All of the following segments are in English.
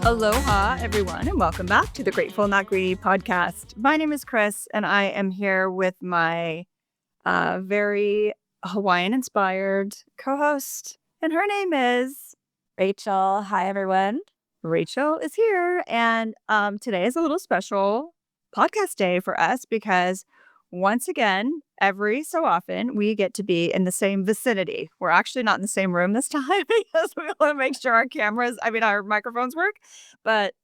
Aloha, everyone, and welcome back to the Grateful Not Greedy podcast. My name is Kris, and I am here with my very Hawaiian-inspired co-host, and her name is Rachel. Hi, everyone. Rachel is here, and today is a little special podcast day for us because once again, every so often, we get to be in the same vicinity. We're actually not in the same room this time because we want to make sure our microphones work. But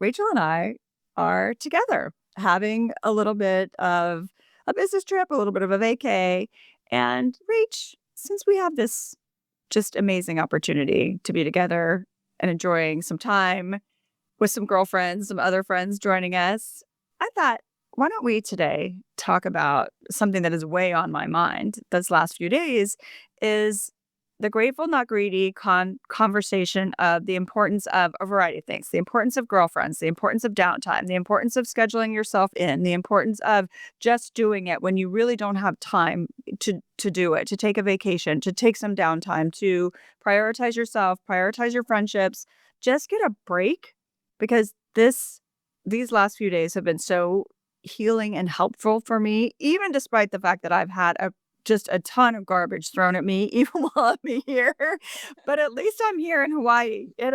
Rachel and I are together having a little bit of a business trip, a little bit of a vacay. And Rach, since we have this just amazing opportunity to be together and enjoying some time with some girlfriends, some other friends joining us, I thought, why don't we today talk about something that is way on my mind this last few days is the grateful, not greedy conversation of the importance of a variety of things, the importance of girlfriends, the importance of downtime, the importance of scheduling yourself in, the importance of just doing it when you really don't have time to do it, to take a vacation, to take some downtime, to prioritize yourself, prioritize your friendships, just get a break because these last few days have been so healing and helpful for me, even despite the fact that I've had just a ton of garbage thrown at me, even while I'm here. But at least I'm here in Hawaii. I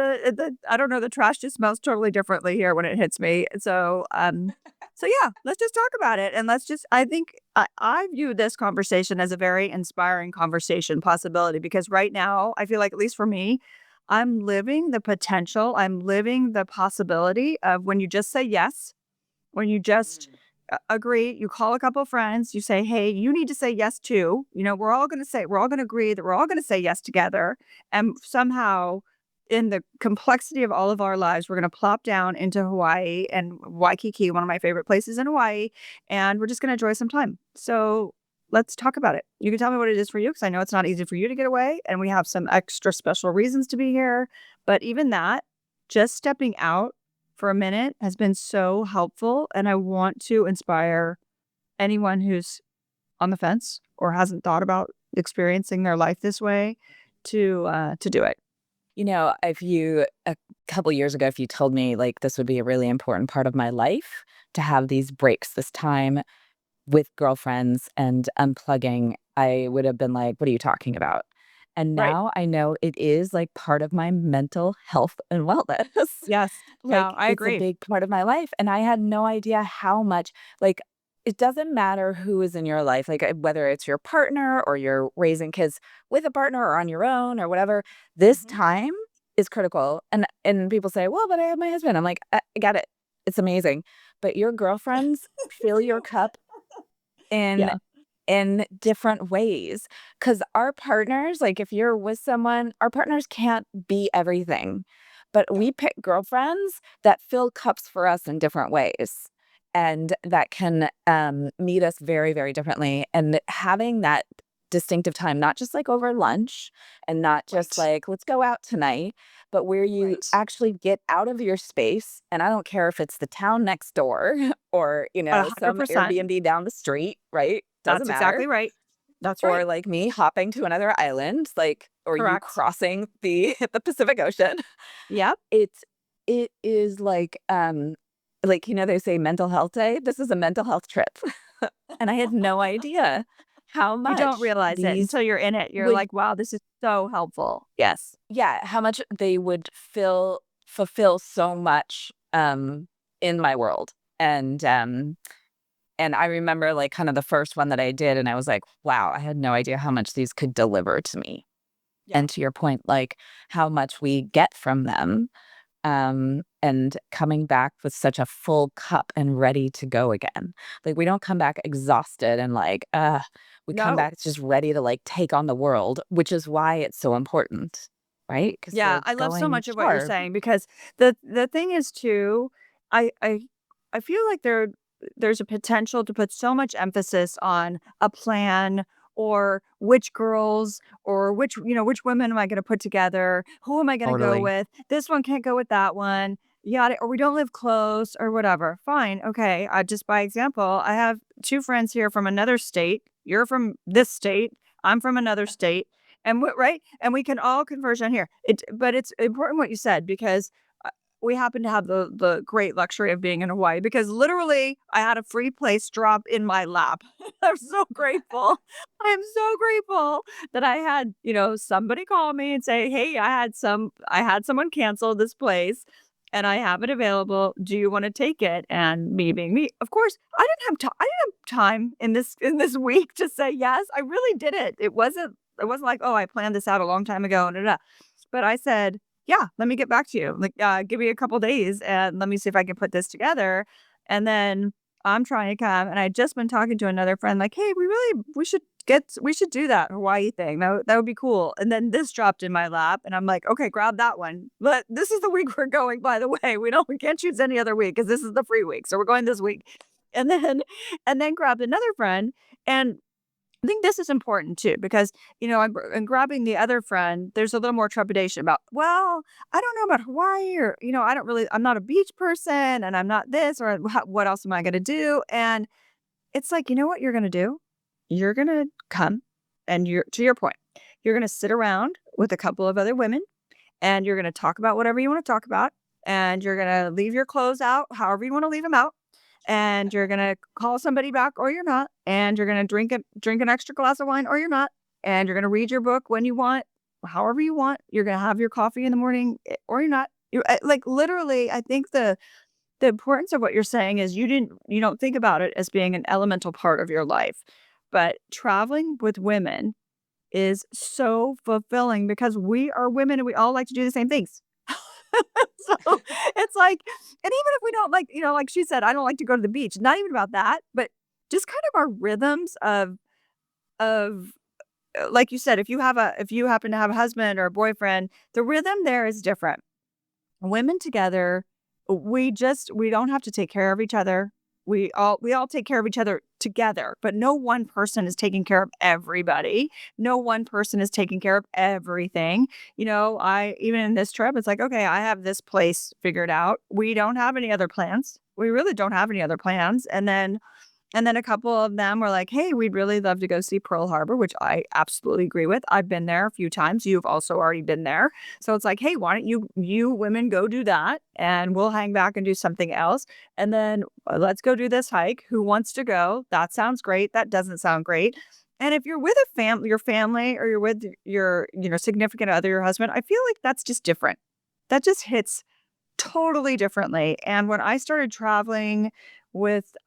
don't know, the trash just smells totally differently here when it hits me. So yeah, let's just talk about it. And I think I view this conversation as a very inspiring conversation possibility because right now, I feel like, at least for me, I'm living the potential, I'm living the possibility of when you just say yes, when you just agree, you call a couple friends, you say, hey, you need to say yes too. We're all going to agree that we're all going to say yes together. And somehow, in the complexity of all of our lives, we're going to plop down into Hawaii and Waikiki, one of my favorite places in Hawaii. And we're just going to enjoy some time. So let's talk about it. You can tell me what it is for you, because I know it's not easy for you to get away. And we have some extra special reasons to be here. But even that, just stepping out for a minute has been so helpful. And I want to inspire anyone who's on the fence or hasn't thought about experiencing their life this way to do it. A couple years ago, if you told me like this would be a really important part of my life to have these breaks, this time with girlfriends and unplugging, I would have been like, what are you talking about? And Right. now I know it is like part of my mental health and wellness. Yes. Yeah, Like I it's a agree. big part of my life. And I had no idea how much, like, it doesn't matter who is in your life, like whether it's your partner or you're raising kids with a partner or on your own or whatever, this Mhm. time is critical. And people say, well, but I have my husband. I'm like, I get it. It's amazing. But your girlfriends fill your cup in Yeah. in different ways, because our partners, like if you're with someone, our partners can't be everything, but we pick girlfriends that fill cups for us in different ways and that can meet us very, very differently. And having that distinctive time, not just like over lunch and not just Right. like let's go out tonight, but where you Right. actually get out of your space. And I don't care if it's the town next door or, some 100%. Airbnb down the street, right? Doesn't That's matter. exactly right. That's right. Or like me hopping to another island, like, or you Correct. crossing the the Pacific Ocean. Yep. It's it is like, they say mental health day. This is a mental health trip. And I had no idea how You don't much realize it these until you're in it. You're would like, wow, this is so helpful. Yes. yeah, how much they would fulfill so much in my world. And I remember like kind of the first one that I did, and I was like, wow, I had no idea how much these could deliver to me. Yeah. And to your point, like how much we get from them, and coming back with such a full cup and ready to go again. Like we don't come back exhausted and like, we come No. back just ready to like take on the world, which is why it's so important, right? Because Yeah, we're I love so going much of what you're far. saying because the thing is too, I I I feel like there's a potential to put so much emphasis on a plan or which girls or which women am I going to put together? Who am I going to go Totally. with? This one can't go with that one. Yada, or we don't live close or whatever. Fine. Okay. Just by example, I have two friends here from another state. You're from this state. I'm from another state. And right? And we can all converge on here. But it's important what you said because we happened to have the great luxury of being in Hawaii because literally I had a free place drop in my lap. I'm so grateful. I am so grateful that I had, somebody call me and say, "Hey, I had someone cancel this place and I have it available. Do you want to take it?" And me being me, of course, I didn't have time in this week to say yes. I really didn't. It wasn't like, "Oh, I planned this out a long time ago." But I said, "Yeah, let me get back to you. Like, give me a couple days and let me see if I can put this together." And then I'm trying to come, and I just been talking to another friend, like, "Hey, we should do that Hawaii thing. That would be cool." And then this dropped in my lap, and I'm like, "Okay, grab that one." But this is the week we're going, by the way. We can't choose any other week because this is the free week, so we're going this week. And then grabbed another friend, and I think this is important too because, I'm grabbing the other friend, there's a little more trepidation about, "Well, I don't know about Hawaii or, I'm not a beach person and I'm not this or what else am I gonna do?" And it's like, you know what you're gonna do? You're gonna come and to your point, you're gonna sit around with a couple of other women and you're gonna talk about whatever you wanna talk about, and you're gonna leave your clothes out however you wanna leave them out, and you're gonna call somebody back or you're not, and you're gonna drink an extra glass of wine or you're not, and you're gonna read your book when you want, however you want. You're gonna have your coffee in the morning, or you're not. Like, literally, I think the importance of what you're saying is you don't think about it as being an elemental part of your life, but traveling with women is so fulfilling because we are women and we all like to do the same things. So, it's like, and even if we don't like, like she said, "I don't like to go to the beach." Not even about that, but just kind of our rhythms of like you said, if you happen to have a husband or a boyfriend, the rhythm there is different. Women together, we don't have to take care of each other. We all take care of each other together, but no one person is taking care of everybody. No one person is taking care of everything. I even in this trip, it's like, okay, I have this place figured out. We don't have any other plans. We really don't have any other plans. And then a couple of them were like, "Hey, we'd really love to go see Pearl Harbor," which I absolutely agree with. I've been there a few times. You've also already been there. So it's like, "Hey, why don't you women go do that and we'll hang back and do something else. And then let's go do this hike. Who wants to go? That sounds great. That doesn't sound great." And if you're with your family or you're with your, significant other, your husband, I feel like that's just different. That just hits totally differently. And when I started traveling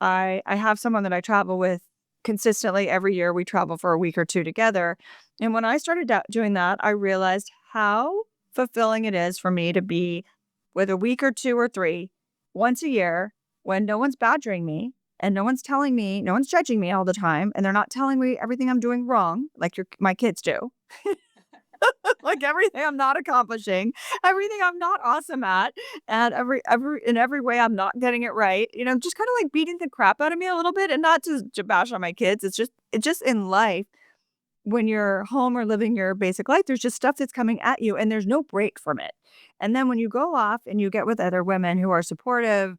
I have someone that I travel with consistently every year. We travel for a week or two together. And when I started doing that, I realized how fulfilling it is for me to be with a week or two or three once a year when no one's badgering me and no one's judging me all the time, and they're not telling me everything I'm doing wrong like my kids do. Like everything I'm not accomplishing, everything I'm not awesome at, and in every way I'm not getting it right. Just kind of like beating the crap out of me a little bit, and not to bash on my kids. It's just in life when you're home or living your basic life, there's just stuff that's coming at you, and there's no break from it. And then when you go off and you get with other women who are supportive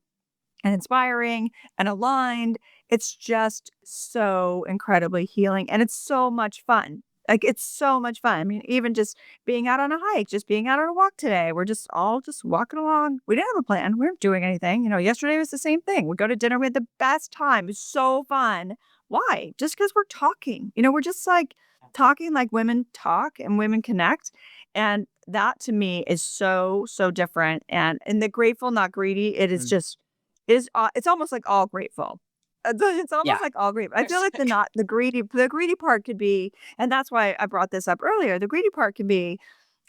and inspiring and aligned, it's just so incredibly healing and it's so much fun. Like, it's so much fun. I mean, even just being out on a hike, just being out on a walk today, we're just all just walking along. We didn't have a plan. We weren't doing anything. Yesterday was the same thing. We go to dinner. We had the best time. It was so fun. Why? Just because we're talking. We're just like talking like women talk and women connect. And that to me is so, so different. And in the grateful, not greedy, it is Mm. just it's almost like all grateful. It's Yeah. almost like all grateful. I feel like the greedy part could be, and that's why I brought this up earlier. The greedy part could be,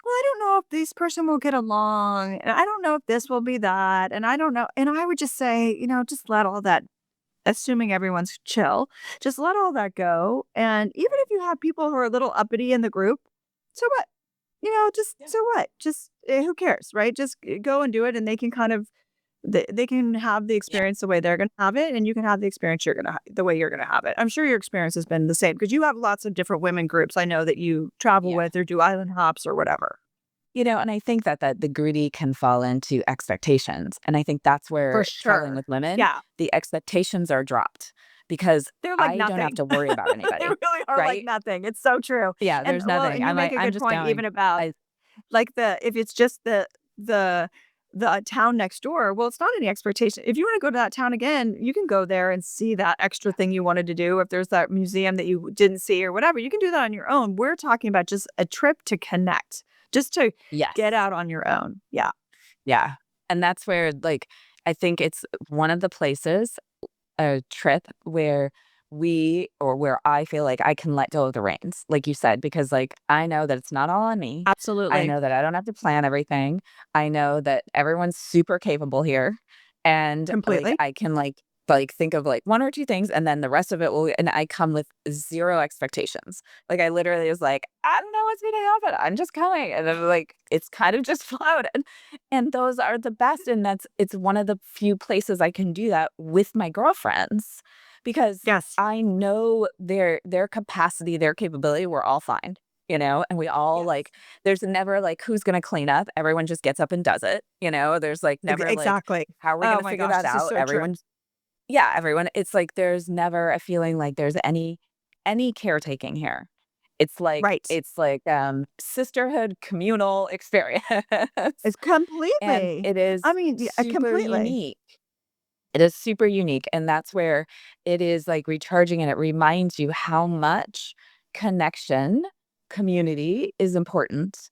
"Well, I don't know if this person will get along, and I don't know if this will be that, and I don't know." And I would just say, just let all that, assuming everyone's chill, just let all that go. And even if you have people who are a little uppity in the group, so what? Just Yeah. so what? Just who cares, right? Just go and do it, and they can kind of they can have the Yeah. experience the way they're gonna have it, and you can have the experience the way you're gonna have it. I'm sure your experience has been the same because you have lots of different women groups I know that you travel Yeah. with or do island hops or whatever. And I think that the greedy can fall into expectations, and I think that's For where traveling sure. with women, Yeah. the expectations are dropped because They're like I don't have nothing. to worry about They anybody, really are like right? nothing. It's so true. Yeah, And there's well, nothing. and you make a I'm good just point even going. about I like if it's just the the town next door. Well, it's not any expectation. If you want to go to that town again, you can go there and see that extra thing you wanted to do. If there's that museum that you didn't see or whatever, you can do that on your own. We're talking about just a trip to connect, just to get Yes. out on your own. Yeah. Yeah. And that's where, like, I think it's one of the places, a trip where where I feel like I can let go of the reins, like you said, because, like, I know that it's not all on me. I Absolutely. know that I don't have to plan everything. I know that everyone's super capable here. And, like, Completely. I can, think of, like, 1 or 2 things, and then the rest of it will and I come with 0 expectations. Like, I literally was like, "I don't know what's gonna happen. I'm just coming." And then, like, it's kind of just flowed. And those are the best, and it's one of the few places I can do that with my girlfriends because Yes. I know their capacity, their capability, we're all fine, and we all, Yes. there's never, like, "Who's gonna clean up?" Everyone just gets up and does it, There's, like, never, like, Exactly. "How are we Oh gonna my figure gosh, that this is out?" so true. Everyone it's like there's never a feeling like there's any caretaking here. Right. It's like, sisterhood communal experience, It's and completely. it I is mean, yeah, super completely. unique. It is super unique, and that's where it is, like, recharging, and it reminds you how much connection, community is important,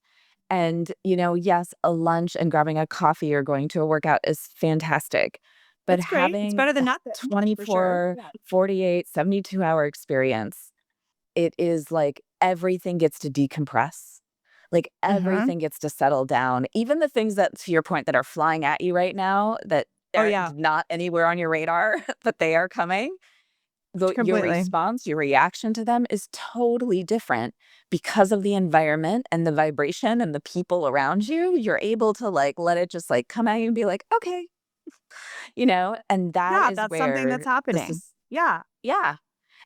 and, yes, a lunch and grabbing a coffee or going to a workout is fantastic, but It's great. It's having better than a nothing, for sure. 24, Yeah. 48, 72-hour experience, it is like everything gets to decompress. Like, Mhm. everything gets to settle down. Even the things that, to your point, that are flying at you right now that Oh, they're yeah. not anywhere on your radar, but they are coming, your Completely. response, your reaction to them is totally different because of the environment and the vibration and the people around you. You're able to, like, let it just, like, come at you and be like, "Okay," And that Yeah, is that's something that's where this happening. is Yeah. yeah,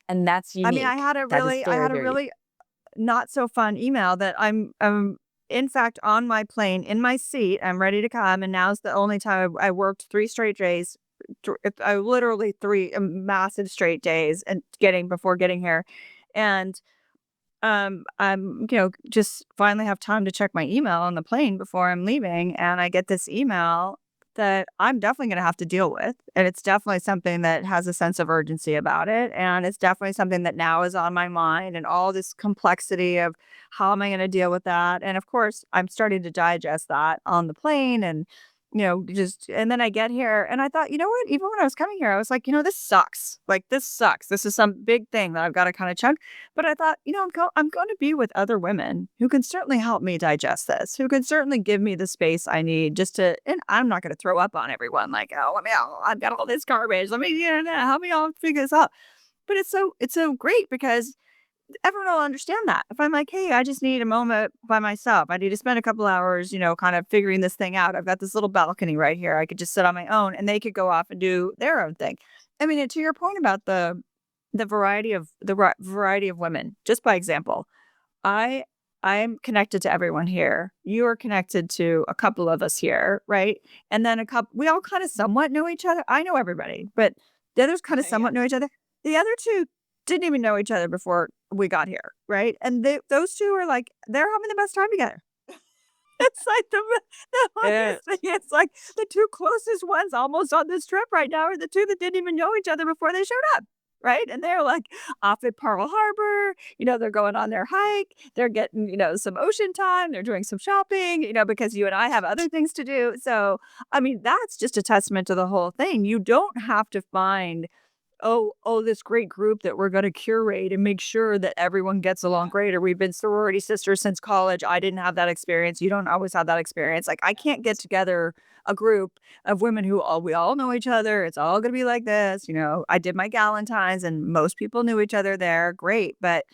and that's I mean, unique. That is I very, had a very really not so fun email that in fact, on my plane, in my seat, I'm ready to come, and now's the only time I worked 3 straight days. I literally 3 massive straight days and before getting here, and I'm, just finally have time to check my email on the plane before I'm leaving, and I get this email that I'm definitely gonna have to deal with, and it's definitely something that has a sense of urgency about it, and it's definitely something that now is on my mind and all this complexity of how am I gonna deal with that, and of course, I'm starting to digest that on the plane and, just and then I get here and I thought, "You know what?" Even when I was coming here, I was like, this sucks. Like, this sucks. This is some big thing that I've gotta kinda chunk but I thought, I'm going to be with other women who can certainly help me digest this, who can certainly give me the space I need just to, and I'm not going to throw up on everyone like, oh, I've got all this garbage. Let me, help me all figure this out. But it's so great because everyone will understand that. If I'm like, hey, I just need a moment by myself. I need to spend a couple hours, kind of figuring this thing out. I've got this little balcony right here. I could just sit on my own and they could go off and do their own thing. I mean, and to your point about the variety of women, just by example, I I'm connected to everyone here. You are connected to a couple of us here, right? And then a couple we all kind of somewhat know each other. I know everybody, but the others kind of somewhat know Yes. each other. The other 2 didn't even know each other before we got here, right? And those 2 are like they're having the best time together. It's like the funniest thing. It's like the 2 closest ones almost on this trip right now are the 2 that didn't even know each other before they showed up, right? And they're, like, off at Pearl Harbor, they're going on their hike, they're getting, some ocean time, they're doing some shopping, because you and I have other things to do. So, I mean, that's just a testament to the whole thing. You don't have to find this great group that we're gonna curate and make sure that everyone gets along great, or we've been sorority sisters since college. I didn't have that experience. You don't always have that experience. Like, I can't get together a group of women who we all know each other. It's all gonna be like this. I did my Galentine's and most people knew each other there. Great. But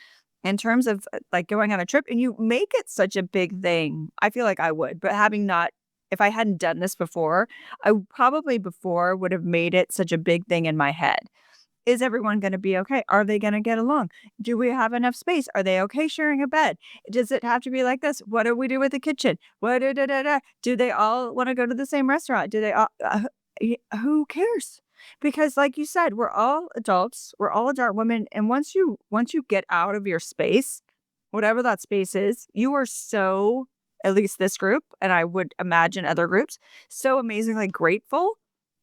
in terms of like going on a trip and you make it such a big thing, I feel like I would, but having not if I hadn't done this before, probably before would have made it such a big thing in my head. Is everyone gonna be okay? Are they gonna get along? Do we have enough space? Are they okay sharing a bed? Does it have to be like this? What do we do with the kitchen? What da, da, da, da. Do they all wanna go to the same restaurant? Do they all who cares? Because like you said, we're all adults, we're all adult women, and once you get out of your space, whatever that space is, you are so at least this group, and I would imagine other groups, so amazingly grateful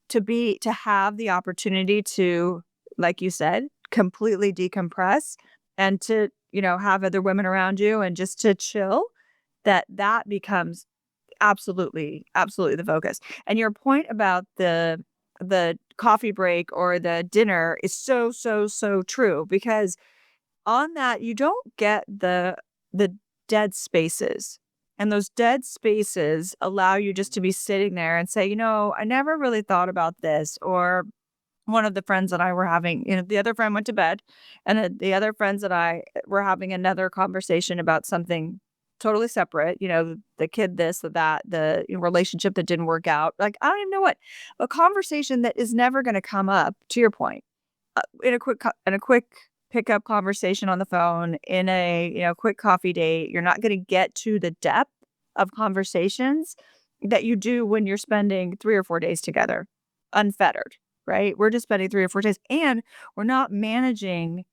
to have the opportunity to, like you said, completely decompress and to, have other women around you and just to chill, that becomes absolutely, absolutely the focus. And your point about the coffee break or the dinner is so, so, so true because on that, you don't get the dead spaces. And those dead spaces allow you just to be sitting there and say, I never really thought about this. Or one of the friends that I were having, the other friend went to bed, and the other friends that I were having another conversation about something totally separate, the kid this, or that, the relationship that didn't work out. Like, I don't even know what, a conversation that is never going to come up, to your point, in a quick pickup conversation on the phone, in a quick coffee date. You're not going to get to the depth of conversations that you do when you're spending 3 or 4 days together, unfettered. Right? We're just spending 3 or 4 days, and we're not managing.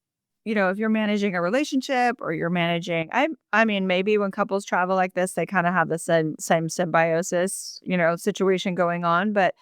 If you're managing a relationship or you're managing, I mean, maybe when couples travel like this, they kind of have the same symbiosis, situation going on, but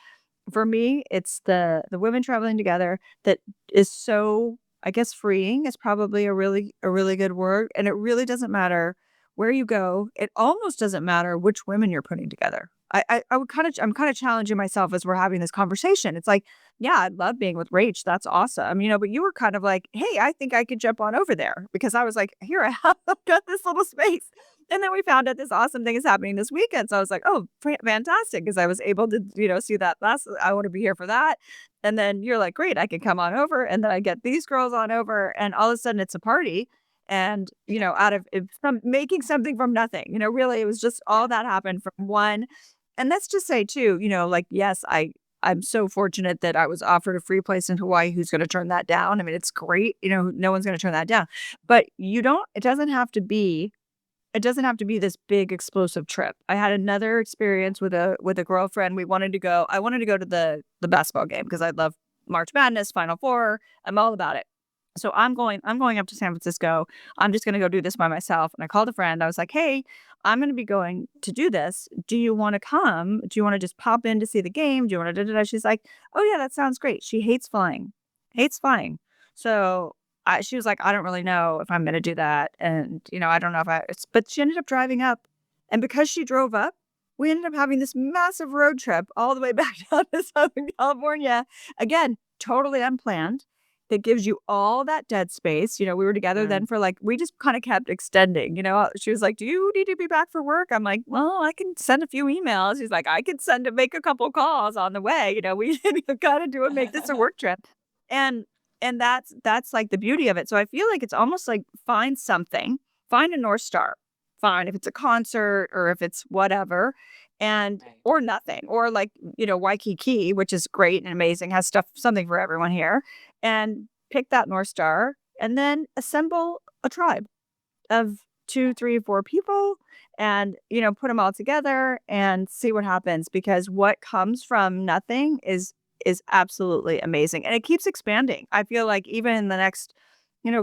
for me, it's the women traveling together that is so, I guess, freeing is probably a really good word, and it really doesn't matter where you go. It almost doesn't matter which women you're putting together. I'm kind of challenging myself as we're having this conversation. It's like, yeah, I love being with Rach. That's awesome. But you were kind of like, hey, I think I could jump on over there because I was like, here I have I've got this little space. And then we found out this awesome thing is happening this weekend. So I was like, oh, fantastic. Because I was able to, see that. I want to be here for that. And then you're like, great, I can come on over. And then I get these girls on over. And all of a sudden it's a party. And, out of from making something from nothing, really, it was just all that happened from one. And let's just say too, like, yes, I'm so fortunate that I was offered a free place in Hawaii. Who's going to turn that down? I mean, it's great. No one's going to turn that down. But it doesn't have to be this big explosive trip. I had another experience with a girlfriend. I wanted to go to the basketball game because I love March Madness, Final Four. I'm all about it. So I'm going up to San Francisco. I'm just going to go do this by myself. And I called a friend. I was like, "Hey, I'm going to be going to do this. Do you want to come? Do you want to just pop in to see the game? Do you want to da da da?" She's like, "Oh yeah, that sounds great." She hates flying. Hates flying. So she was like, "I don't really know if I'm going to do that." And, I don't know but she ended up driving up. And because she drove up, we ended up having this massive road trip all the way back down to Southern California. Again, totally unplanned. That gives you all that dead space. We were together then Mm. for we just kind of kept extending. She was like, "Do you need to be back for work?" I'm like, "Well, I can send a few emails." She's like, "I could make a couple calls on the way." We gotta do it, make this a work trip. And that's like the beauty of it. So I feel like it's almost like find a North Star. Fine if it's a concert or if it's whatever, and Right. or nothing, or like, Waikiki, which is great and amazing, has something for everyone here, and pick that North Star and then assemble a tribe of 2, 3, 4 people and, put them all together and see what happens, because what comes from nothing is absolutely amazing, and it keeps expanding. I feel like even in the next,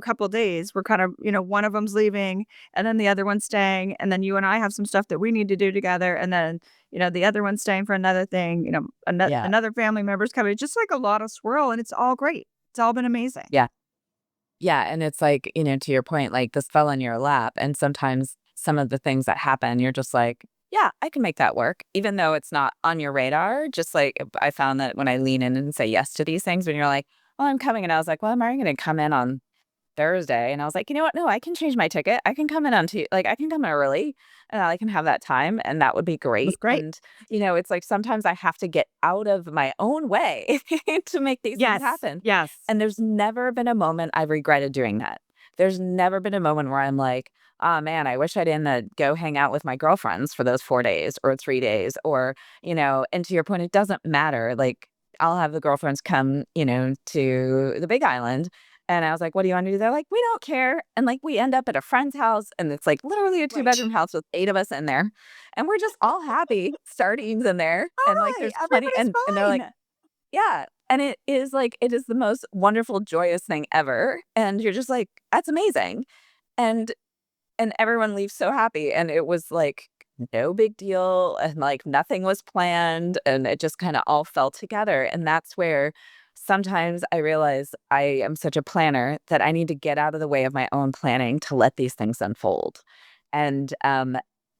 couple days, we're kind of, one of them's leaving and then the other one's staying, and then you and I have some stuff that we need to do together, and then, the other one's staying for another thing, Yeah. another family member's coming. Just like a lot of swirl, and it's all great. It's all been amazing. Yeah. Yeah, and it's like, to your point, like, this fell in your lap, and sometimes some of the things that happen, you're just like, "Yeah, I can make that work," even though it's not on your radar. Just like, I found that when I lean in and say yes to these things, when you're like, "Well, I'm coming," and I was like, "Well, I'm already gonna come in on Thursday," and I was like, "You know what? No, I can change my ticket. I can come in on I can come in early, and I can have that time, and that would be That's great." great. And, it's like sometimes I have to get out of my own way to make these things Yes. happen. Yes. And there's never been a moment I've regretted doing that. There's never been a moment where I'm like, "Oh man, I wish I didn't go hang out with my girlfriends for those 4 days or 3 days," or, and to your point, it doesn't matter. Like, I'll have the girlfriends come, to the Big Island, and I was like, "What do you want to do?" They're like, "We don't care." And like, we end up at a friend's house, and it's like literally a Right. two-bedroom house with 8 of us in there. And we're just all happy, sardines in there. All And like, right. there's plenty, Everybody's and they're like, fine. yeah. And it is the most wonderful, joyous thing ever. And you're just like, that's amazing. And everyone leaves so happy. And it was like, no big deal, and like nothing was planned, and it just kind of all fell together. And that's where sometimes I realize I am such a planner that I need to get out of the way of my own planning to let these things unfold. And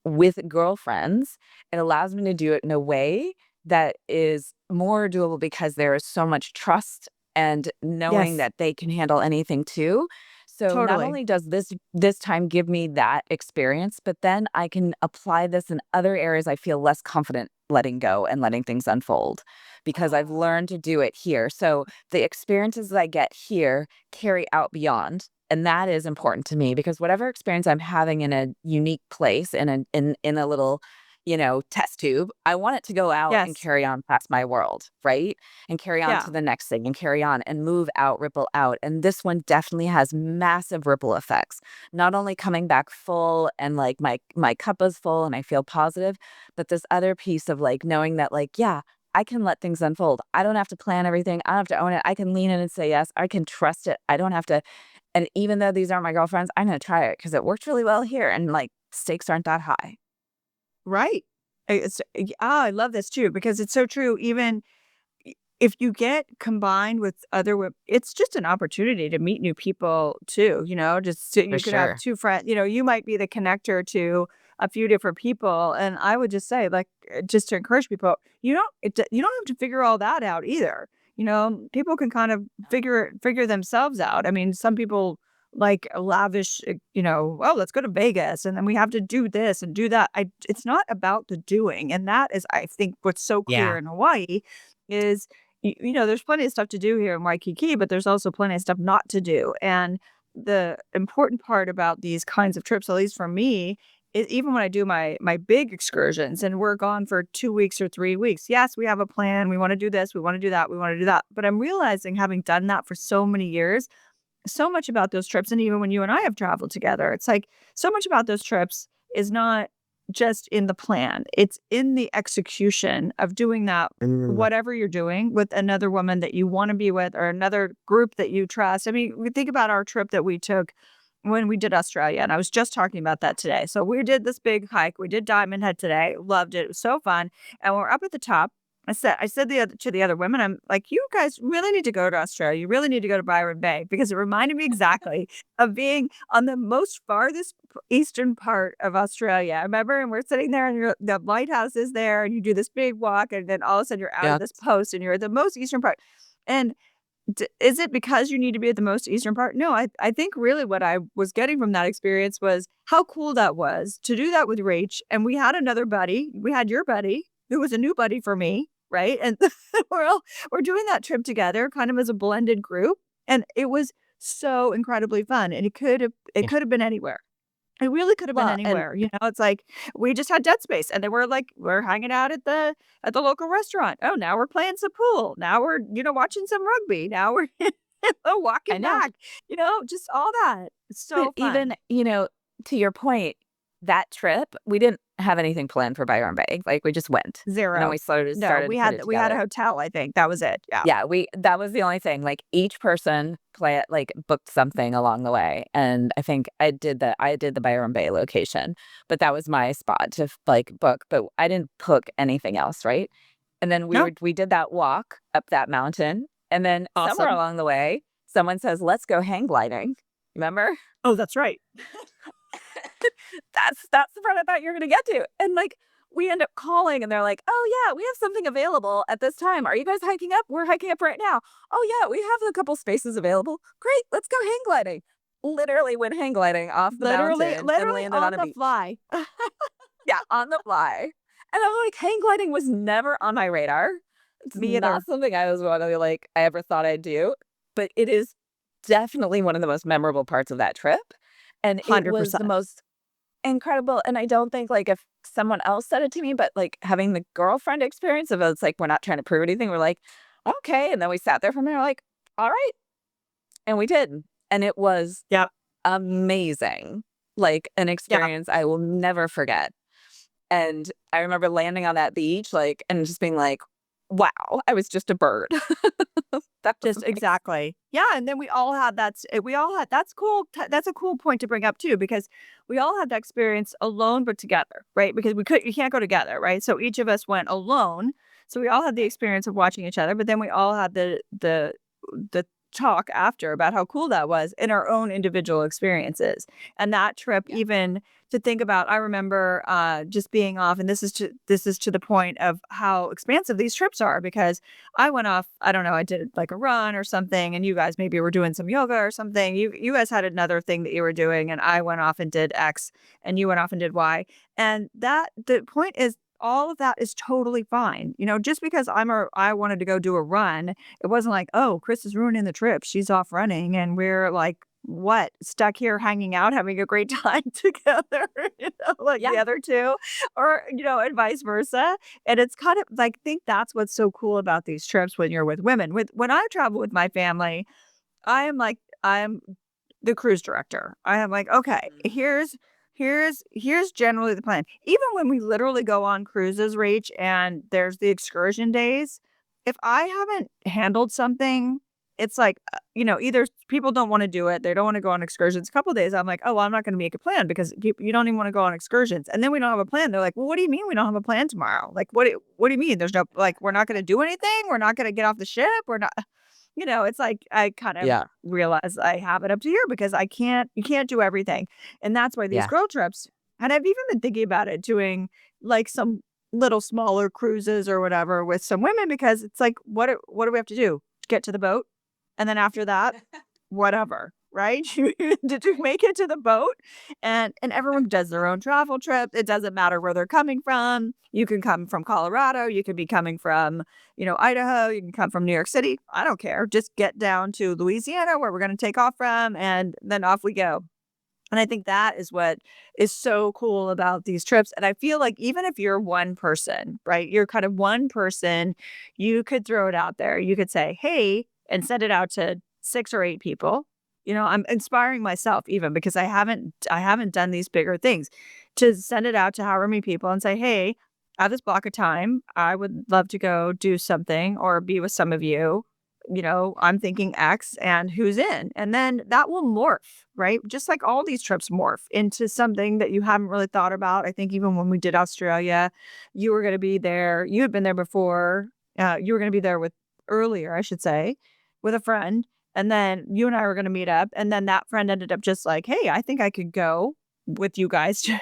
with girlfriends, it allows me to do it in a way that is more doable because there is so much trust and knowing Yes, that they can handle anything too. So not totally. only does this time give me that experience, but then I can apply this in other areas I feel less confident letting go and letting things unfold because I've learned to do it here. So the experiences that I get here carry out beyond. And that is important to me because whatever experience I'm having in a unique place in a little, test tube, I want it to go out and Yes. carry on past my world, right? And carry on to Yeah. the next thing and carry on and move out, ripple out. And this one definitely has massive ripple effects. Not only coming back full and like my cup is full and I feel positive, but this other piece of like knowing that like, yeah, I can let things unfold. I don't have to plan everything. I don't have to own it. I can lean in and say yes. I can trust it. I don't have to. And even though these aren't my girlfriends, I'm going to try it because it worked really well here and like stakes aren't that high. Right. I love this too because it's so true. Even if you get combined with other it's just an opportunity to meet new people too, just so For you could have sure. 2 friends, you might be the connector to a few different people, and I would just say, like, just to encourage people, you don't have to figure all that out either, people can kind of figure themselves out. I mean, some people like a lavish, "Oh, let's go to Vegas, and then we have to do this and do that." It's not about the doing, and that is, I think, what's so clear Yeah. in Hawaii is there's plenty of stuff to do here in Waikiki, but there's also plenty of stuff not to do. And the important part about these kinds of trips, at least for me, is even when I do my big excursions and we're gone for 2 weeks or 3 weeks. Yes, we have a plan. We want to do this. We want to do that. We want to do that. But I'm realizing, having done that for so many years, so much about those trips, and even when you and I have traveled together, it's like so much about those trips is not just in the plan, it's in the execution of doing that, Mm. whatever you're doing with another woman that you want to be with or another group that you trust. I mean, we think about our trip that we took when we did Australia, and I was just talking about that today. So we did this big hike. We did Diamond Head today. Loved it. It was so fun. And we're up at the top. I said to the other women, I'm like, "You guys really need to go to Australia. You really need to go to Byron Bay," because it reminded me exactly of being on the most farthest eastern part of Australia. I remember, and we're sitting there, and the lighthouse is there, and you do this big walk, and then all of a sudden you're out of Yeah. this post, and you're at the most eastern part. And is it because you need to be at the most eastern part? No, I think really what I was getting from that experience was how cool that was to do that with Rach. And we had another buddy. We had your buddy who was a new buddy for me, right? And we're doing that trip together, kind of as a blended group, and it was so incredibly fun. And it Yeah. could have been anywhere. It really could have been Well, and anywhere, it's like, we just had dead space, and then we're hanging out at the local restaurant. Oh, now we're playing some pool. Now we're, watching some rugby. Now we're I walking know. back, just all that. It's But so even, fun. to your point, that trip, we didn't have anything planned for Byron Bay. Like we just went. And then 0. we started No, started to put it we had a together. hotel, I think. That was it. Yeah. Yeah, we that was the only thing. Like each person booked something along the way. And I think I did the Byron Bay location, but that was my spot to like book, but I didn't book anything else, right? And then No. we did that walk up that mountain. And then somewhere Awesome. along the way, someone says, "Let's go hang gliding." Remember? Oh, that's right. That's the part I thought you were gonna get to. And like we end up calling and they're like, "Oh yeah, we have something available at this time. Are you guys hiking up? We're hiking up right now. Oh yeah, we have a couple spaces available. Great, let's go hang gliding." Literally went hang gliding off the Literally mountain and literally landed on on a the beach. fly. Yeah, on the fly. And I'm like, hang gliding was never on my radar. It's Me not either. something I was one of like I ever thought I'd do, but it is definitely one of the most memorable parts of that trip. And it was the 100%. most incredible, and I don't think, like, if someone else said it to me, but, like, having the girlfriend experience of it's like, we're not trying to prove anything, we're like, "Okay," and then we sat there for a minute, we're like, "Alright," and we did, and it was Yep. amazing, like, an Yeah. experience I will never forget, and I remember landing on that beach, like, and just being like, wow, I was just a bird. That was Just exactly. Yeah, and then we all had that's cool that's a cool point to bring up too, because we all had that experience alone but together, right? Because you can't go together, right? So each of us went alone. So we all had the experience of watching each other, but then we all had the talk after about how cool that was in our own individual experiences. And that trip, yeah, even to think about, I remember just being off, and this is to the point of how expansive these trips are, because I went off, I don't know, I did like a run or something, and you guys maybe were doing some yoga or something. You guys had another thing that you were doing, and I went off and did X, and you went off and did Y. And the point is, all of that is totally fine. Just because I wanted to go do a run, it wasn't like, oh, Kris is ruining the trip. She's off running, and we're like, what, stuck here hanging out, having a great time together, like the yeah, other two, or and vice versa. And it's kind of like, I think that's what's so cool about these trips when you're with women. When I travel with my family, I'm the cruise director. I am like, okay, mhm, here's generally the plan. Even when we literally go on cruises, Rach, and there's the excursion days, if I haven't handled something, it's like, either people don't want to do it, they don't want to go on excursions. A couple days, I'm like, oh, well, I'm not going to make a plan because you don't even want to go on excursions. And then we don't have a plan. They're like, well, what do you mean we don't have a plan tomorrow? Like, what do you mean? There's no, like, we're not going to do anything. We're not going to get off the ship. We're not. It's like I kind of yeah, realize I have it up to here because you can't do everything. And that's why these yeah, girl trips, and I've even been thinking about it, doing like some little smaller cruises or whatever with some women, because it's like, what do we have to do? Get to the boat. And then after that, whatever, right? Did you make it to the boat? And everyone does their own travel trip. It doesn't matter where they're coming from. You can come from Colorado, you could be coming from, Idaho, you can come from New York City. I don't care. Just get down to Louisiana where we're going to take off from, and then off we go. And I think that is what is so cool about these trips. And I feel like even if you're one person, right? You're kind of one person, you could throw it out there. You could say, hey, and send it out to 6 or 8 people. I'm inspiring myself even because I haven't done these bigger things, to send it out to however many people and say, hey, at this block of time, I would love to go do something or be with some of you. I'm thinking X and who's in. And then that will morph, right? Just like all these trips morph into something that you haven't really thought about. I think even when we did Australia, you were going to be there. You had been there before. You were going to be there with earlier, I should say, with a friend. And then you and I were going to meet up. And then that friend ended up just like, hey, I think I could go with you guys too.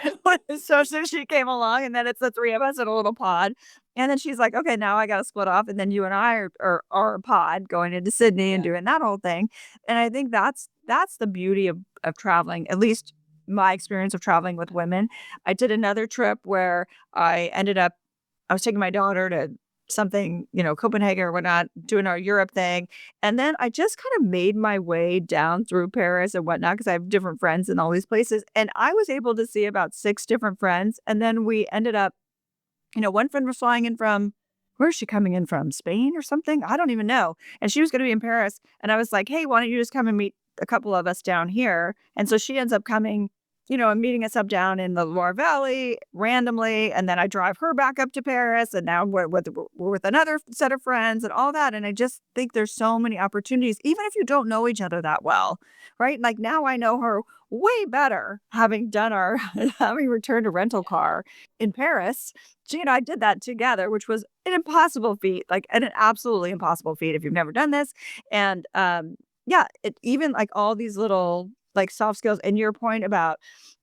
So she came along, and then it's the three of us in a little pod. And then she's like, "Okay, now I gotta split off," and then you and I are a pod going into Sydney and yeah, doing that whole thing. And I think that's the beauty of traveling, at least my experience of traveling with women. I did another trip where I was taking my daughter to something, Copenhagen or whatnot, doing our Europe thing. And then I just kind of made my way down through Paris and whatnot because I have different friends in all these places. And I was able to see about 6 different friends. And then we ended up, one friend was flying in from, where's she coming in from? Spain or something? I don't even know. And she was going to be in Paris. And I was like, hey, why don't you just come and meet a couple of us down here? And so she ends up coming, and meeting us up down in the Loire Valley randomly. And then I drive her back up to Paris. And now we're with another set of friends and all that. And I just think there's so many opportunities, even if you don't know each other that well, right? Like now I know her way better having done having returned a rental car in Paris. She and I did that together, which was an impossible feat, like an absolutely impossible feat if you've never done this. And yeah, it even like all these little like soft skills, and your point about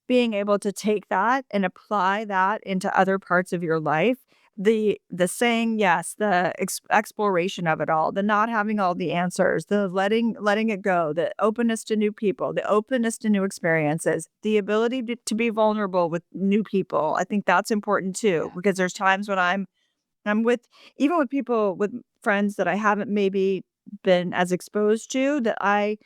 being able to take that and apply that into other parts of your life. The saying yes, the exploration of it all, the not having all the answers, the letting it go, the openness to new people, the openness to new experiences, the ability to be vulnerable with new people. I think that's important too, yeah, because there's times when I'm with, even with people, with friends that I haven't maybe been as exposed to, that I,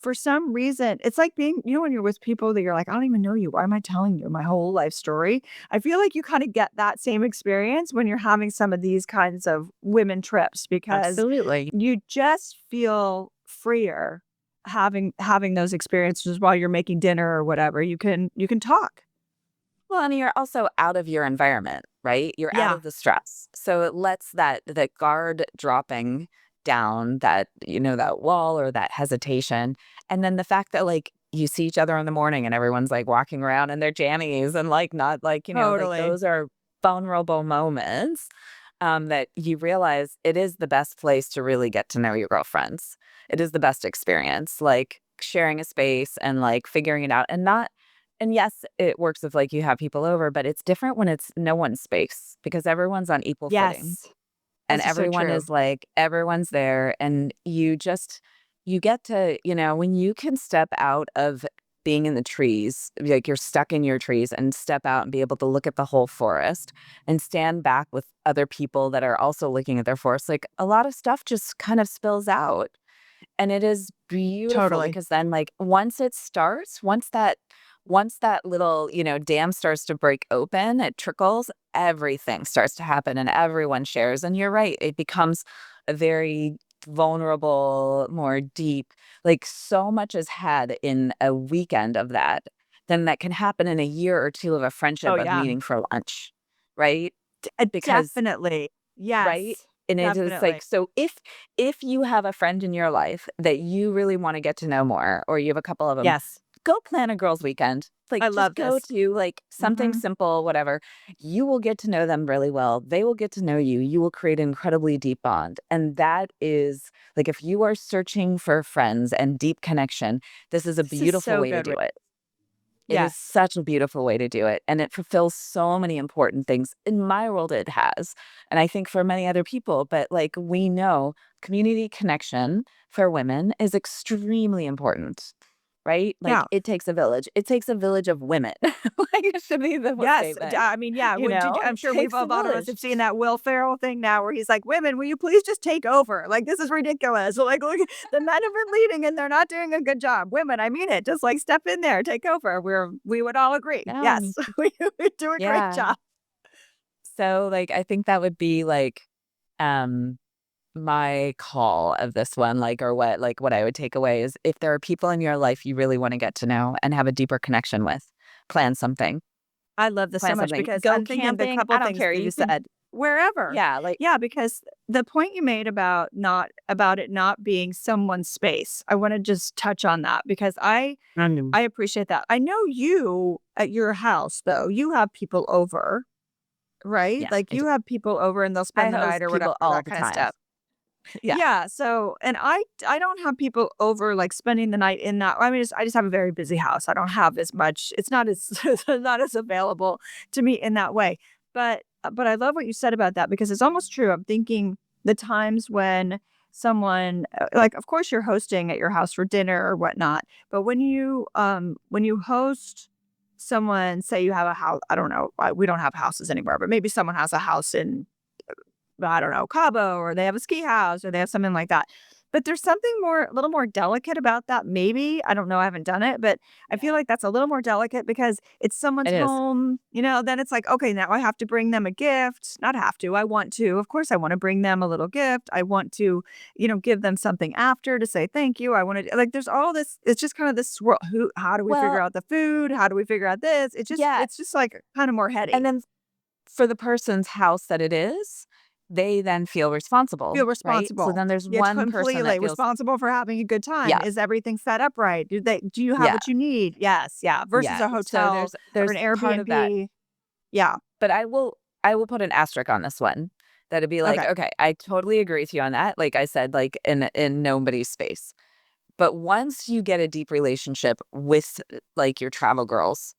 for some reason, it's like being, when you're with people that you're like, I don't even know you. Why am I telling you my whole life story? I feel like you kind of get that same experience when you're having some of these kinds of women trips, because absolutely. you just feel freer having those experiences while you're making dinner or whatever. You can talk. Well, and you're also out of your environment, right? You're out Yeah, of the stress. So it lets that guard dropping down, that, that wall or that hesitation. And then the fact that like you see each other in the morning and everyone's like walking around in their jammies and like not like, like totally. those are vulnerable moments, that you realize it is the best place to really get to know your girlfriends. It is the best experience, like sharing a space and like figuring it out and not. And yes, it works if like you have people over, but it's different when it's no one's space because everyone's on equal footing Yes. and This is so true. everyone's there and you get to, when you can step out of being in the trees, like you're stuck in your trees and step out and be able to look at the whole forest and stand back with other people that are also looking at their forest, like a lot of stuff just kind of spills out. And it is beautiful Totally. because then like once it starts, once that little, dam starts to break open, it trickles, everything starts to happen and everyone shares. And you're right, it becomes a very vulnerable, more deep, like so much is had in a weekend of that, then that can happen in a year or two of a Oh, friendship of yeah. meeting for lunch, right? Because Definitely. right? Yes, And it is definitely. like, so if you have a friend in your life that you really want to get to know more, or you have a couple of them, Yes. go plan a girls' weekend. Like, I just love go this. to like something Mhm. simple, whatever. You will get to know them really well. They will get to know you. You will create an incredibly deep bond. And that is like, if you are searching for friends and deep connection, this is a This is beautiful so way to good, do Ra it. It is Yes. such a beautiful way to do it, and it fulfills so many important things. In my world, it has, and I think for many other people, but, like, we know community connection for women is extremely important, right? Like, Yeah. it takes a village. It takes a village of women. Like, it should be the Yes, statement, I mean, yeah, did you I'm It sure we've takes a a lot of us village. have seen that Will Ferrell thing now where he's like, "Women, will you please just take over? Like, this is ridiculous. Like, look, the men have been leading and they're not doing a good job. Women, I mean it, just, like, step in there, take over." We would all agree. No. Yes, we do a great Yeah. job. So, like, I think that would be, like, um my call of this one, like, or what I would take away is if there are people in your life you really wanna get to know and have a deeper connection with, plan something. I love this so Plan much something. because Go I'm thinking the camping, couple I don't things care, that you you could said wherever. yeah, like Yeah, because the point you made about it not being someone's space, I wanna just touch on that because I appreciate that. I know you at your house, though, you have people over, right? yeah, Like, I do. you have people over and they'll I spend the night host or whatever, people all that the kinda time. stuff. Yeah. Yeah, so and I don't have people over, like, spending the night in that I mean, I just have a very busy house. I don't have as much it's not as not as available to me in that way. But I love what you said about that because it's almost true. I'm thinking the times when someone like, of course, you're hosting at your house for dinner or whatnot, but when you host someone, say you have a house I don't know, we don't have houses anymore, but maybe someone has a house in I don't know, Cabo or they have a ski house or they have something like that. But there's something more a little more delicate about that maybe. I don't know, I haven't done it, but I feel Yeah. like that's a little more delicate because it's someone's It is. home, then it's like, okay, now I have to bring them a gift. Not have to, I want to. Of course, I want to bring them a little gift. I want to, give them something after to say thank you. I want to like there's all this it's just kind of this swirl. How do we figure Well, out the food? How do we figure out this? yeah, It's just like kind of more and heady. then for the person's house that it is, they then feel responsible, Feel right? So responsible. then there's Yeah, one person that completely feels responsible for having a good time. yeah, Is everything set up right? Do you have yeah, what you need? Yes, yeah, versus yeah. a So hotel or an there's part of that. Airbnb. Yeah, But I will put an asterisk on this one. That'd be like, okay. okay, I totally agree with you on that. Like I said, like in nobody's space. But once you get a deep relationship with like your travel girls,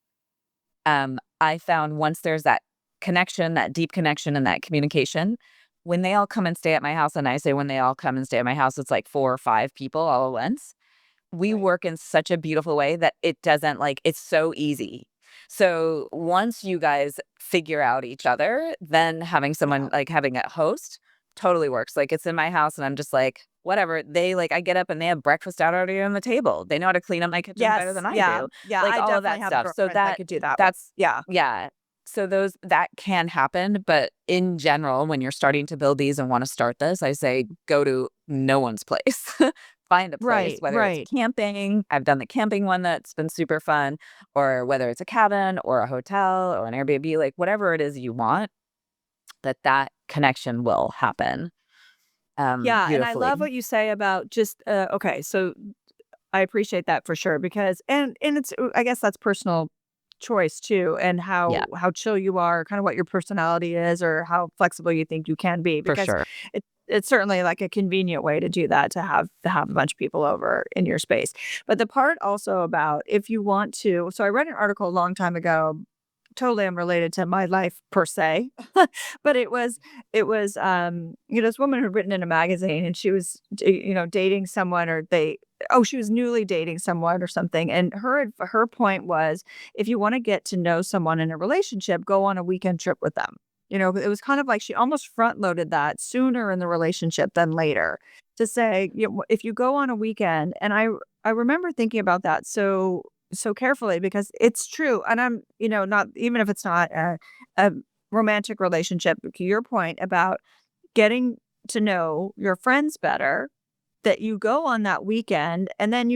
I found once there's that connection, that deep connection and that communication, when they all come and stay at my house, and I say when they all come and stay at my house, it's like 4 or 5 people all at once. We Right. work in such a beautiful way that it doesn't like it's so easy. So once you guys figure out each other, then having someone Yeah. like having a host totally works. Like it's in my house and I'm just like, whatever. They like I get up and they have breakfast out already on the table. They know how to clean up my kitchen better Yes, than I yeah, do. yeah, Like I all of definitely that have stuff. So girlfriends that could do that. that's Yeah, yeah. So those that can happen, but in general, when you're starting to build these and want to start this, I say go to no one's place. Find a place, Right, whether it's right. camping. I've done the camping one that's been super fun, or whether it's a cabin or a hotel or an Airbnb, like whatever it is you want, that connection will happen Yeah, and I beautifully. love what you say about just okay, so I appreciate that for sure because and it's I guess that's personal choice too and Yeah, how chill you are, kind of what your personality is or how flexible you think you can be for because sure. it's certainly like a convenient way to do that to have a bunch of people over in your space. But the part also about if you want to so I read an article a long time ago totally unrelated to my life per se. But this woman had written in a magazine and she was dating someone or she was newly dating someone or something and her point was if you want to get to know someone in a relationship, go on a weekend trip with them. It was kind of like she almost front loaded that sooner in the relationship than later to say, if you go on a weekend and I remember thinking about that so carefully because it's true. And I'm, not even if it's not a romantic relationship, to your point about getting to know your friends better, that you go on that weekend and then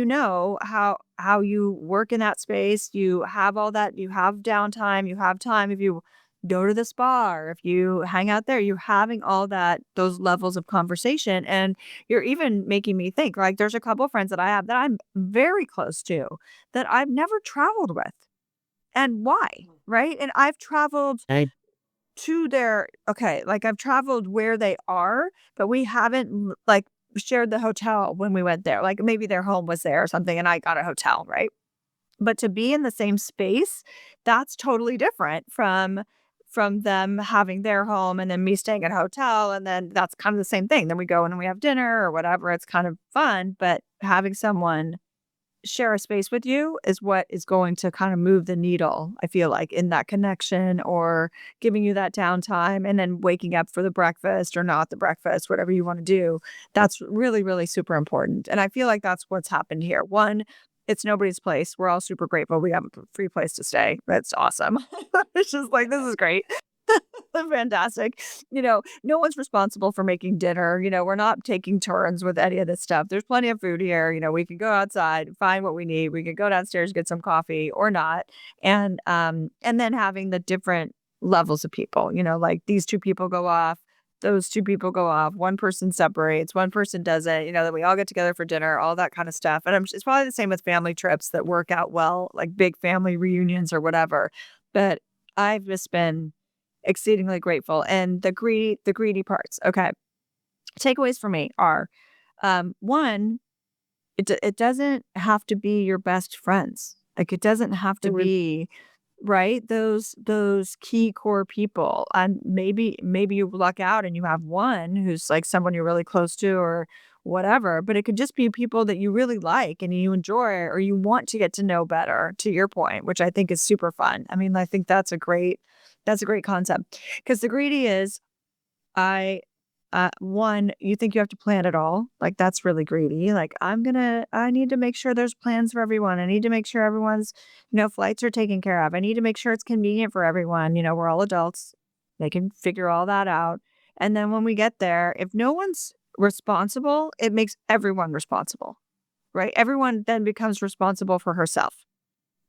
how you work in that space, you have all that, you have downtime, you have time if you go to the spa or if you hang out there, you're having all that those levels of conversation and you're even making me think like there's a couple of friends that I have that I'm very close to that I've never traveled with. And why? Right? And I've traveled I to their okay, like, I've traveled where they are, but we haven't, like, shared the hotel when we went there, like, maybe their home was there or something, and I got a hotel, right? But to be in the same space, that's totally different from them having their home and then me staying at a hotel, and then that's kind of the same thing, then we go and we have dinner or whatever, it's kind of fun, but having someone share a space with you is what is going to kind of move the needle, I feel like, in that connection or giving you that downtime and then waking up for the breakfast or not the breakfast, whatever you want to do. That's really, really super important. And I feel like that's what's happened here. One, it's nobody's place. We're all super grateful we have a free place to stay. That's awesome. It's just like, this is great. Fantastic. No one's responsible for making dinner. We're not taking turns with any of this stuff. There's plenty of food here. We can go outside, find what we need. We can go downstairs, get some coffee or not. And then having the different levels of people, like these two people go off, those two people go off, one person separates, one person doesn't, then we all get together for dinner, all that kind of stuff. And it's probably the same with family trips that work out well, like big family reunions or whatever. But I've just been exceedingly grateful, and the greedy parts, okay. Takeaways for me are, 1, it doesn't have to be your best friends. Like, it doesn't have to would be right? Those key core people, and maybe you luck out and you have one who's, like, someone you're really close to or whatever, but it could just be people that you really like and you enjoy or you want to get to know better, to your point, which I think is super fun. I mean, I think that's a great concept because the greedy is I one, you think you have to plan it all, like, that's really greedy, like, I need to make sure there's plans for everyone, I need to make sure everyone's, flights are taken care of, I need to make sure it's convenient for everyone, we're all adults, they can figure all that out, and then when we get there, if no one's responsible, it makes everyone responsible, right? Everyone then becomes responsible for herself.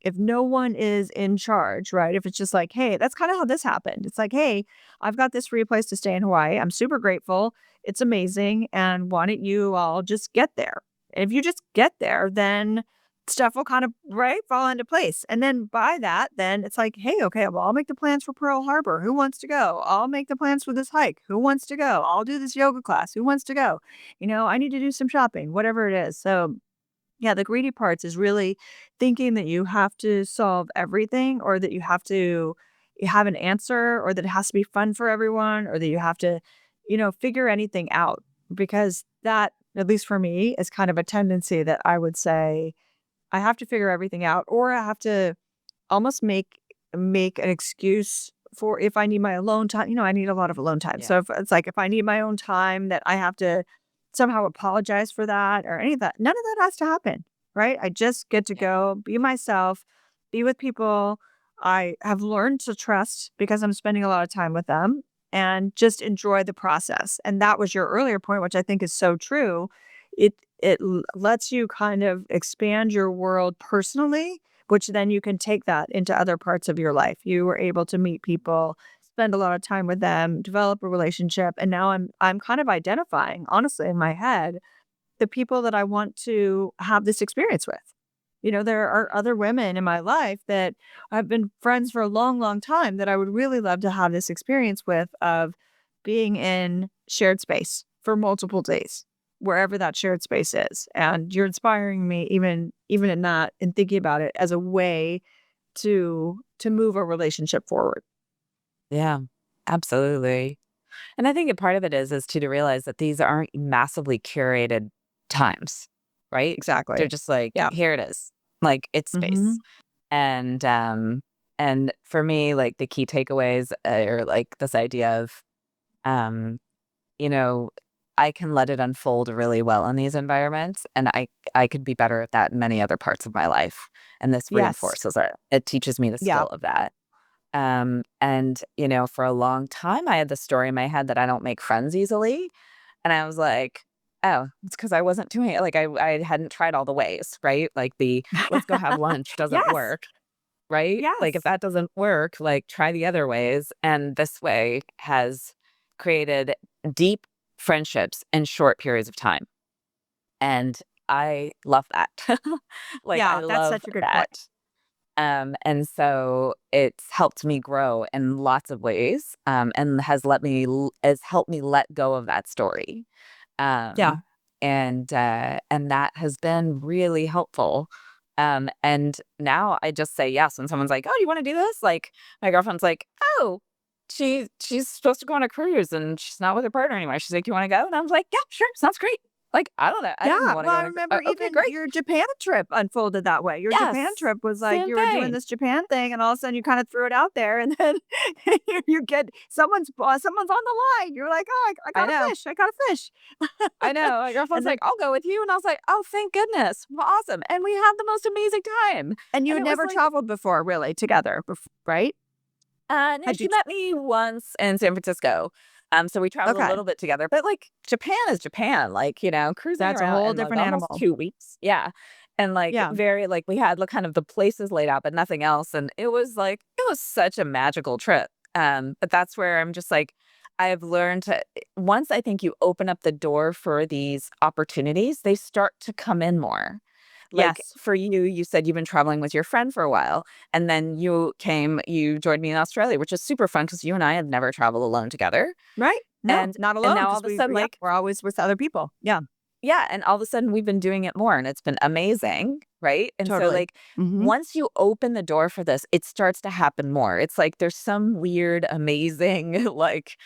If no one is in charge, right? If it's just like, "Hey," that's kinda how this happened. It's like, "Hey, I've got this free place to stay in Hawaii. I'm super grateful. It's amazing, and why don't you all just get there?" If you just get there, then stuff will kind of, right, fall into place, and then by that, then it's like, "Hey, okay, well, I'll make the plans for Pearl Harbor. Who wants to go? I'll make the plans for this hike. Who wants to go? I'll do this yoga class. Who wants to go? I need to do some shopping," whatever it is. So yeah, the greedy parts is really thinking that you have to solve everything or that you have an answer or that it has to be fun for everyone or that you have to, figure anything out because that, at least for me, is kind of a tendency that I would say I have to figure everything out or I have to almost make an excuse for if I need my alone time. I need a lot of alone time. yeah, So if it's like if I need my own time that I have to somehow apologize for that or any of that. None of that has to happen, right? I just get to yeah, go be myself, be with people I have learned to trust because I'm spending a lot of time with them. and just enjoy the process. And that was your earlier point, which I think is so true. It lets you kind of expand your world personally, which then you can take that into other parts of your life. You were able to meet people, spend a lot of time with them, develop a relationship, and now I'm kind of identifying, honestly, in my head, the people that I want to have this experience with. There are other women in my life that I've been friends for a long, long time that I would really love to have this experience with of being in shared space for multiple days, wherever that shared space is. And you're inspiring me even in that and thinking about it as a way to move a relationship forward. Yeah, absolutely. And I think a part of it is to realize that these aren't massively curated times, right? They're Exactly. just like, Yeah. here it is. Like it's space. Mhm. And and for me, like the key takeaways are like this idea of um, you know, I can let it unfold really well in these environments and I could be better at that in many other parts of my life. And this Yes. reinforces it. It teaches me the Yeah. skill of that. And for a long time, I had the story in my head that I don't make friends easily. And I was like, oh, it's because I wasn't doing it. Like I hadn't tried all the ways, right? Like the let's go have lunch doesn't Yes. work, right? Like if Yes. that doesn't work, like try the other ways. And this way has created deep friendships in short periods of time. And I love that. Like I Yeah, that's love such a good that. point. And so it's helped me grow in lots of ways, and has helped me let go of that story. Yeah. And that has been really helpful. And now I just say yes when someone's like, "Oh, do you want to do this?" Like my girlfriend's like, "Oh, she's supposed to go on a cruise and she's not with her partner anymore." She's like, "You want to go?" And I was like, "Yeah, sure, sounds great." Like I don't know, I Yeah, didn't want to well, go I on a remember okay, even great, your Japan trip unfolded that way. Your Japan yes, trip was like same you were doing thing. this Japan thing, and all of a sudden you kinda threw it out there, and then you get someone's on the line. You're like, "Oh, I I got a know. fish, I got a fish." I know, my And girlfriend's like, then "I'll go with you," and I was like, "Oh, thank goodness. Well, awesome," and we had the most amazing time, and you and had it was never like traveled before really together right? no, Had she you t met me once in San Francisco, so we traveled a Okay, little bit together, but, like, Japan is Japan, like, cruising that's a around whole in, like, different almost animal. 2 weeks. Yeah, and, like, Yeah. very like, we had, like, kind of the places laid out, but nothing else, and it was such a magical trip, but that's where I'm just like, I've learned to once I think you open up the door for these opportunities, they start to come in more. Like, Yes. for you, you said you've been traveling with your friend for a while, and then you joined me in Australia, which is super fun because you and I have never traveled alone together, Right? No, and not and alone now all because of a sudden, yeah, like we're always with other people. Yeah, yeah, and all of a sudden we've been doing it more and it's been amazing, right? And so totally. like Mhm. once you open the door for this, it starts to happen more. It's like there's some weird, amazing, like,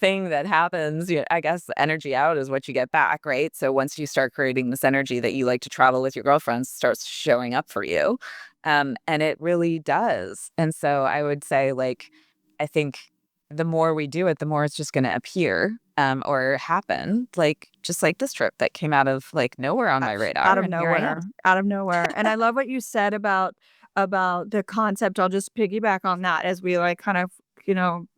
thing that happens. I guess the energy out is what you get back, right? So once you start creating this energy that you like to travel with your girlfriends starts showing up for you. And it really does. And so I would say, like, I think the more we do it, the more it's just going to appear or happen, like just like this trip that came out of like nowhere on my Out radar, of and here I am. nowhere, out of nowhere, and I love what you said about the concept. I'll just piggyback on that as we, like, kind of,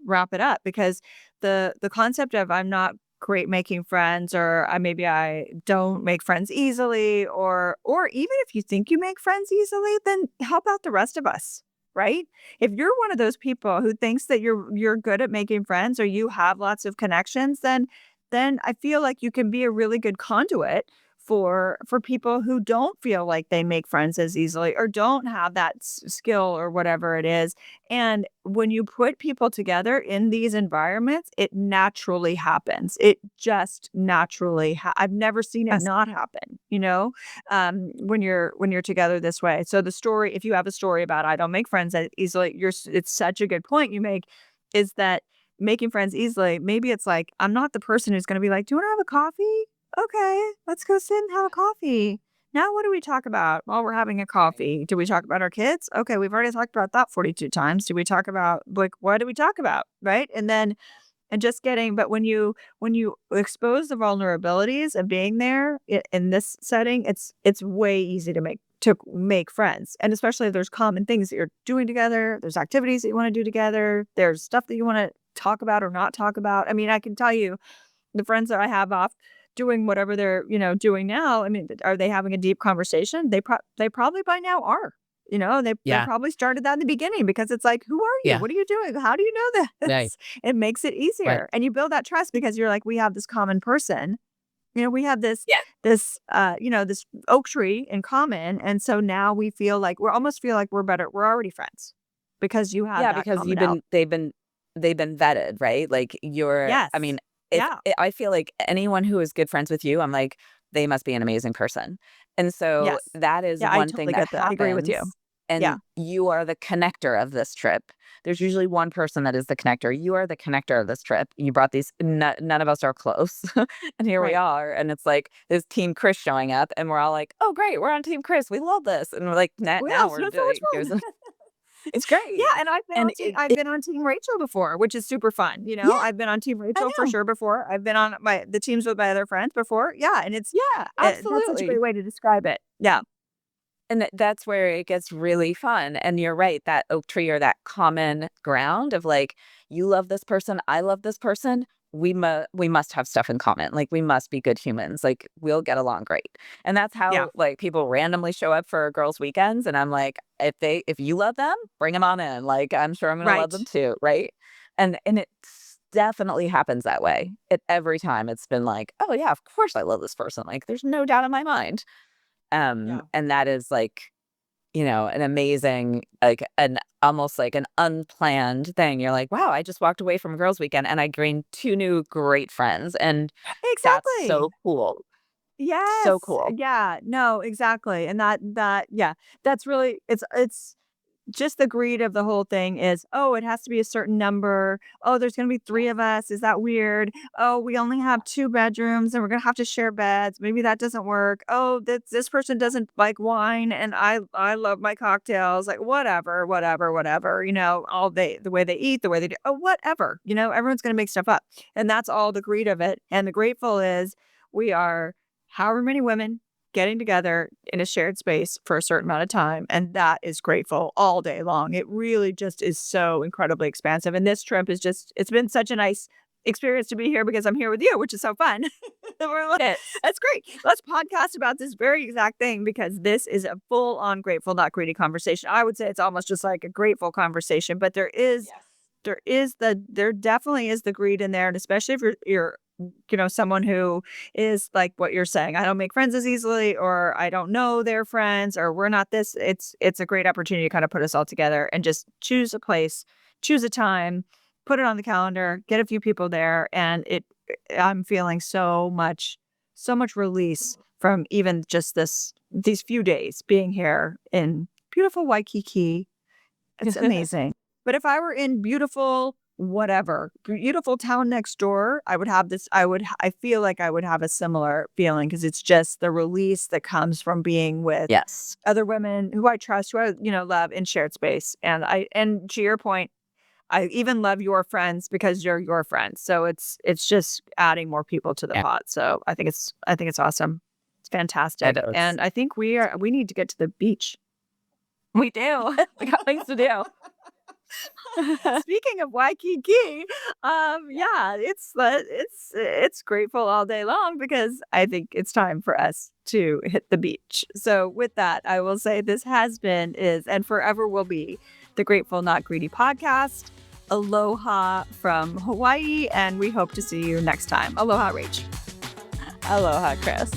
wrap it up because the concept of I'm not great making friends or I don't make friends easily or even if you think you make friends easily, then how about the rest of us, right? If you're one of those people who thinks that you're good at making friends or you have lots of connections, then I feel like you can be a really good conduit for people who don't feel like they make friends as easily or don't have that skill or whatever it is. And when you put people together in these environments, it naturally happens. It just naturally I've never seen it Yes. not happen, when you're together this way. So the story, if you have a story about I don't make friends as easily, it's such a good point you make, is that making friends easily, maybe it's like, I'm not the person who's gonna be like, "Do you wanna have a coffee? Okay, let's go sit and have a coffee. Now what do we talk about while we're having a coffee? Do we talk about our kids? Okay, we've already talked about that 42 times. Do we talk about, like, what do we talk about?" Right? And just getting but when you expose the vulnerabilities of being there in this setting, it's way easy to make friends, and especially if there's common things that you're doing together, there's activities that you wanna do together, there's stuff that you wanna talk about or not talk about. I mean, I can tell you the friends that I have off doing whatever they're, doing now. I mean, are they having a deep conversation? They probably by now are. They Yeah. probably started that in the beginning because it's like, who are you? Yeah. What are you doing? How do you know Right. this? It makes it Right. easier. And you build that trust because you're like, we have this common person. We have Yeah. this oak tree in common. And so now we almost feel like we're better. We're already friends because you have Yeah, that because commonality. they've been vetted, right? Like Yes. I mean, Yeah. I feel like anyone who is good friends with you, I'm like, they must be an amazing person. And so Yes. that is Yeah, I one thing totally that get that. I agree with you. happens. Yeah. And you are the connector of this trip. There's usually one person that is the connector. You are the connector of this trip. You brought these, none of us are close. And here we Right. are. And it's like this Team Chris showing up, and we're all like, oh, great, we're on Team Chris. We love this. And we're like, now It's we're been so much doing, fun. it's Yeah, great. and And I've been on Team Rachel before, which is super fun. yeah, I've been on Team I Rachel for know. sure before. I've been on the teams with my other friends before. Yeah, and Yeah, that's such a great absolutely. way to describe it. Yeah. And that's where it gets really fun. And you're right, that oak tree or that common ground of like, you love this person, I love this person. We must have stuff in common. Like we must be good humans. Like we'll get along great. And that's Yeah. how like people randomly show up for girls' weekends. And I'm like, if you love them, bring them on in. Like I'm sure I'm gonna love Right. them too, right? And it definitely happens that way. Every time it's been like, oh yeah, of course I love this person. Like there's no doubt in my mind. Yeah. And that is like, an amazing, like an almost like an unplanned thing. You're like, wow, I just walked away from girls' weekend and I gained two new great friends. And that's Exactly. so cool. So Yes. cool. Yeah. No, exactly. And yeah, that's really it's just the greed of the whole thing is, oh, it has to be a certain number. Oh, there's going to be three of us. Is that weird? Oh, we only have two bedrooms and we're going to have to share beds. Maybe that doesn't work. Oh, this person doesn't like wine and I love my cocktails. Like whatever, whatever, whatever, all the way they eat, the way they do, oh, whatever, everyone's going to make stuff up. And that's all the greed of it. And the grateful is we are however many women getting together in a shared space for a certain amount of time, and that is grateful all day long. It really just is so incredibly expansive, and this trip is it's been such a nice experience to be here because I'm here with you, which is so fun. We're like, It's that's great. Let's podcast about this very exact thing because this is a full-on grateful, not greedy conversation. I would say it's almost just like a grateful conversation, but yes. there definitely is the greed in there, and especially if you're someone who is like what you're saying, I don't make friends as easily, or I don't know their friends, or we're not this. It's a great opportunity to kind of put us all together and just choose a place, choose a time, put it on the calendar, get a few people there, and I'm feeling so much release from even just these few days being here in beautiful Waikiki. It's amazing. But if I were in beautiful town next door, I feel like I would have a similar feeling because it's just the release that comes from being with Yes. other women who I trust, who I, love in shared space. And to your point, I even love your friends because you're your friends. So it's just adding more people to the Yeah. pot. So I think it's awesome. It's It fantastic. is. And I think we need to get to the beach. We do. We got things to do. Speaking of Waikiki, yeah, it's grateful all day long because I think it's time for us to hit the beach. So with that, I will say this has been, is, and forever will be the Grateful Not Greedy podcast. Aloha from Hawaii, and we hope to see you next time. Aloha, Rach. Aloha, Chris.